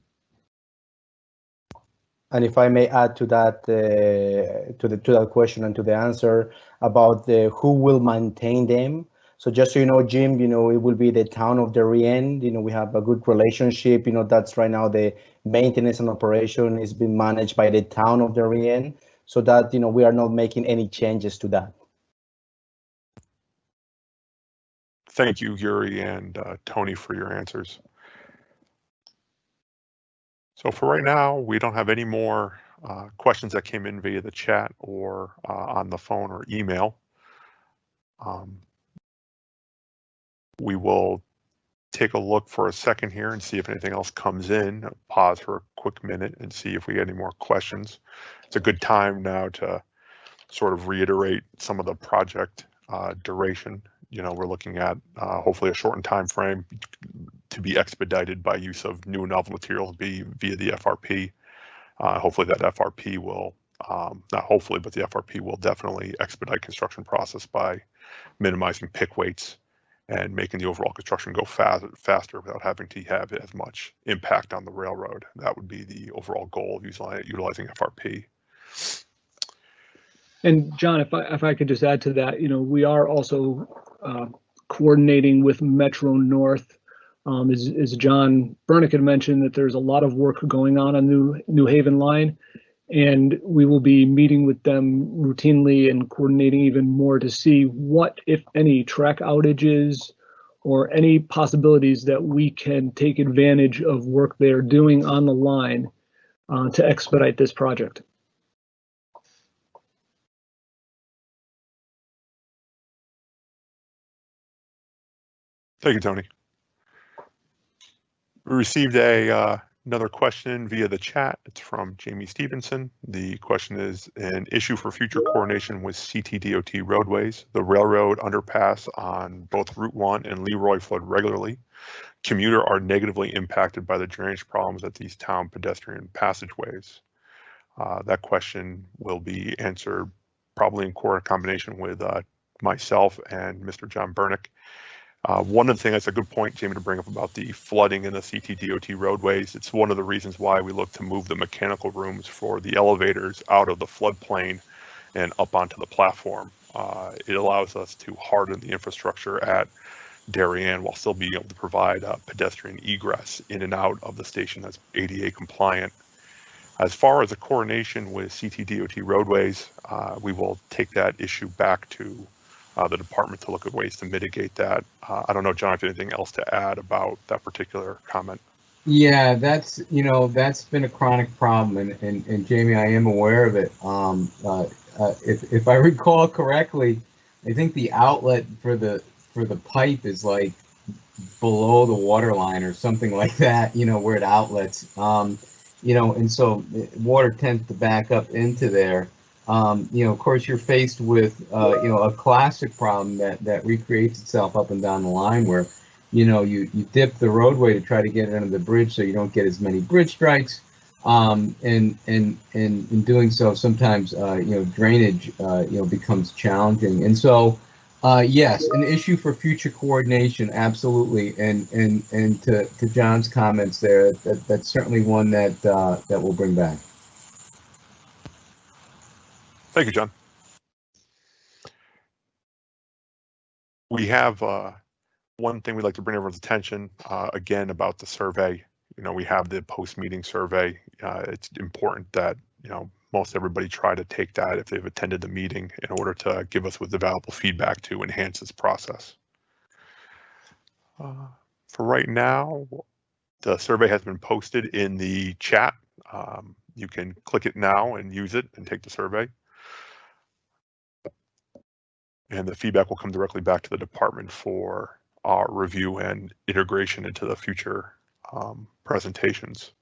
And if I may add to that, to that question and to the answer about who will maintain them. So just so you know, Jim, it will be the town of Darien. We have a good relationship. That's right now the maintenance and operation is being managed by the town of Darien, so that we are not making any changes to that. Thank you, Yuri and Tony, for your answers. So for right now, we don't have any more questions that came in via the chat or on the phone or email. We will take a look for a second here and see if anything else comes in. Pause for a quick minute and see if we get any more questions. It's a good time now to sort of reiterate some of the project duration. We're looking at hopefully a shortened time frame to be expedited by use of new and novel materials via the FRP. Hopefully that FRP will, not hopefully, but the FRP will definitely expedite construction process by minimizing pick weights and making the overall construction go faster without having to have as much impact on the railroad. That would be the overall goal of utilizing FRP. And John, if I could just add to that, we are also coordinating with Metro North. As John Bernick had mentioned, that there's a lot of work going on New Haven line, and we will be meeting with them routinely and coordinating even more to see what, if any, track outages or any possibilities that we can take advantage of work they're doing on the line to expedite this project. Thank you, Tony. We received another question via the chat. It's from Jamie Stevenson. The question is, an issue for future coordination with Ctdot roadways. The railroad underpass on both Route 1 and Leroy flood regularly. Commuter are negatively impacted by the drainage problems at these town pedestrian passageways. That question will be answered probably in combination with myself and Mr. John Bernick. One of the things, that's a good point, Jamie, to bring up about the flooding in the Ctdot roadways. It's one of the reasons why we look to move the mechanical rooms for the elevators out of the floodplain and up onto the platform. It allows us to harden the infrastructure at Darien while still being able to provide pedestrian egress in and out of the station that's ADA compliant. As far as the coordination with Ctdot roadways, we will take that issue back to the department to look at ways to mitigate that. I don't know, John, if you have anything else to add about that particular comment. Yeah, that's been a chronic problem, and Jamie, I am aware of it. If I recall correctly, I think the outlet for the pipe is like below the water line or something like that, where it outlets, and so water tends to back up into there. Of course, you're faced with, a classic problem that recreates itself up and down the line where, you dip the roadway to try to get it under the bridge so you don't get as many bridge strikes. And in doing so, sometimes, drainage, becomes challenging. And so, yes, an issue for future coordination, absolutely. And to John's comments there, that's certainly one that we'll bring back. Thank you, John. We have one thing we'd like to bring everyone's attention, again, about the survey. We have the post-meeting survey. It's important that, most everybody try to take that if they've attended the meeting in order to give us with the valuable feedback to enhance this process. For right now, the survey has been posted in the chat. You can click it now and use it and take the survey. And the feedback will come directly back to the department for our review and integration into the future presentations.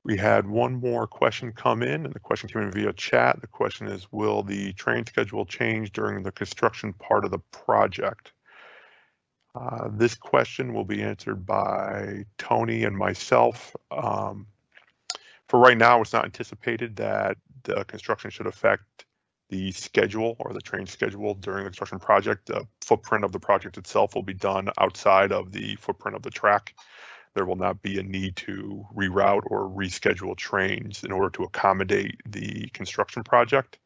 We had one more question come in, and the question came in via chat. The question is, will the train schedule change during the construction part of the project? This question will be answered by Tony and myself. For right now, it's not anticipated that the construction should affect the schedule or the train schedule during the construction project. The footprint of the project itself will be done outside of the footprint of the track. There will not be a need to reroute or reschedule trains in order to accommodate the construction project.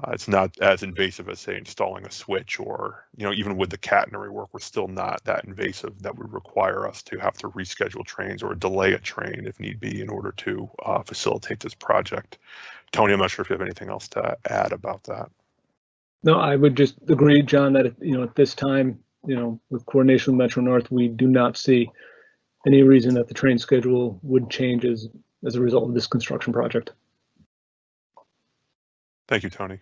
It's not as invasive as, say, installing a switch, or, even with the catenary work, we're still not that invasive that would require us to have to reschedule trains or delay a train if need be in order to facilitate this project. Tony, I'm not sure if you have anything else to add about that. No, I would just agree, John, that at this time, with coordination with Metro North, we do not see any reason that the train schedule would change as a result of this construction project. Thank you, Tony.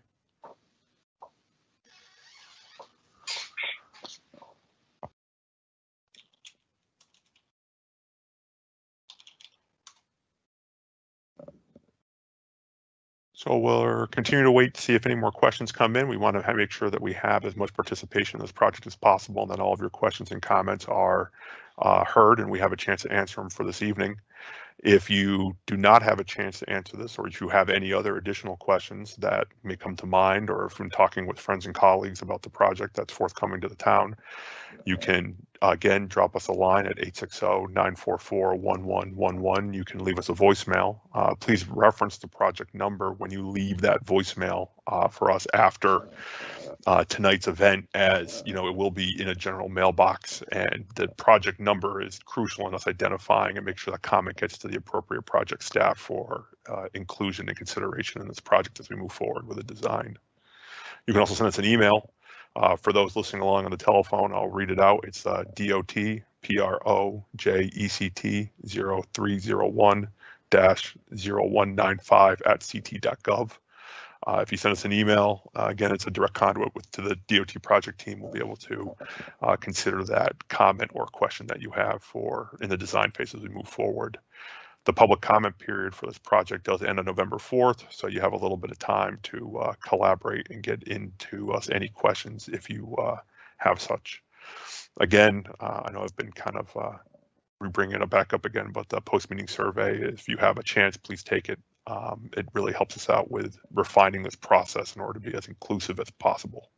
So we'll continue to wait to see if any more questions come in. We want to make sure that we have as much participation in this project as possible, and that all of your questions and comments are heard and we have a chance to answer them for this evening. If you do not have a chance to answer this, or if you have any other additional questions that may come to mind, or from talking with friends and colleagues about the project that's forthcoming to the town, you can, again, drop us a line at 860-944-1111. You can leave us a voicemail. Please reference the project number when you leave that voicemail for us after tonight's event, as it will be in a general mailbox, and the project number is crucial in us identifying and make sure that comment gets to the appropriate project staff for inclusion and consideration in this project as we move forward with the design. You can also send us an email. For those listening along on the telephone, I'll read it out. It's DOT-PROJECT0301-0195@ct.gov. If you send us an email, again, it's a direct conduit to the DOT project team. We'll be able to consider that comment or question that you have in the design phase as we move forward. The public comment period for this project does end on November 4th, so you have a little bit of time to collaborate and get into us any questions if you have such. Again, I know I've been kind of bringing it back up again, but the post-meeting survey, if you have a chance, please take it. It really helps us out with refining this process in order to be as inclusive as possible.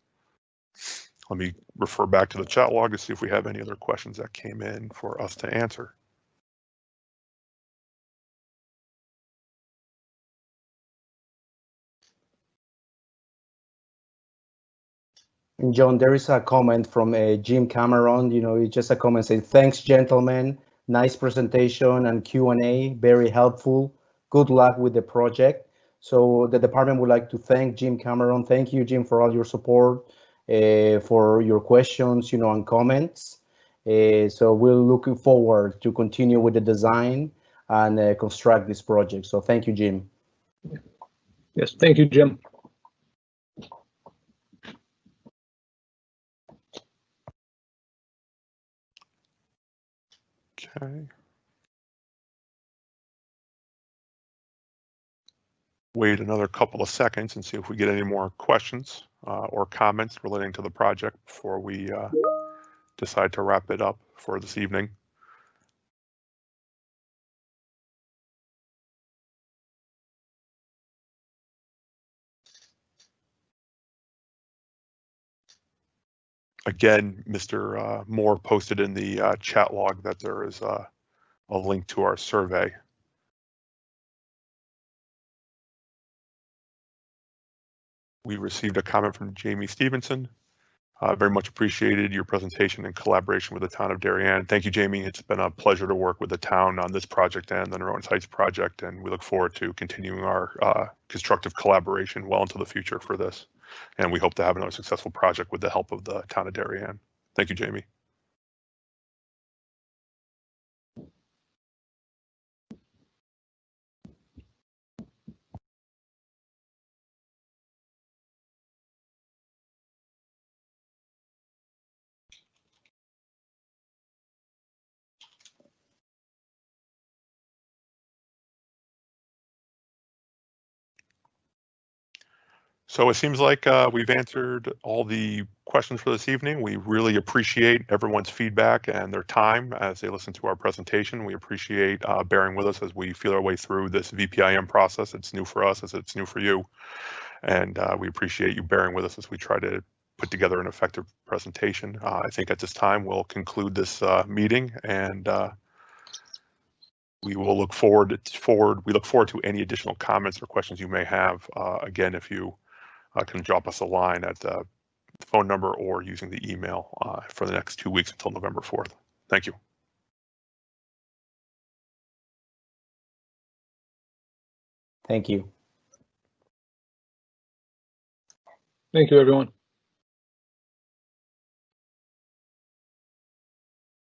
Let me refer back to the chat log to see if we have any other questions that came in for us to answer. And John, there is a comment from Jim Cameron. It's just a comment saying, "Thanks, gentlemen. Nice presentation and Q&A. Very helpful. Good luck with the project." So the department would like to thank Jim Cameron. Thank you, Jim, for all your support, for your questions, and comments. So we're looking forward to continue with the design and construct this project. So thank you, Jim. Yes, thank you, Jim. Okay. Wait another couple of seconds and see if we get any more questions or comments relating to the project before we decide to wrap it up for this evening. Again, Mr. Moore posted in the chat log that there is a link to our survey. We received a comment from Jamie Stevenson. Very much appreciated your presentation and collaboration with the town of Darien. Thank you, Jamie. It's been a pleasure to work with the town on this project and the Narrows Heights project, and we look forward to continuing our constructive collaboration well into the future for this. And we hope to have another successful project with the help of the town of Darien. Thank you, Jamie. So it seems like we've answered all the questions for this evening. We really appreciate everyone's feedback and their time as they listen to our presentation. We appreciate bearing with us as we feel our way through this VPIM process. It's new for us as it's new for you. And we appreciate you bearing with us as we try to put together an effective presentation. I think at this time we'll conclude this meeting, and we will look forward to any additional comments or questions you may have. Again, if you can drop us a line at the phone number or using the email for the next 2 weeks until November 4th. Thank you. Thank you. Thank you, everyone.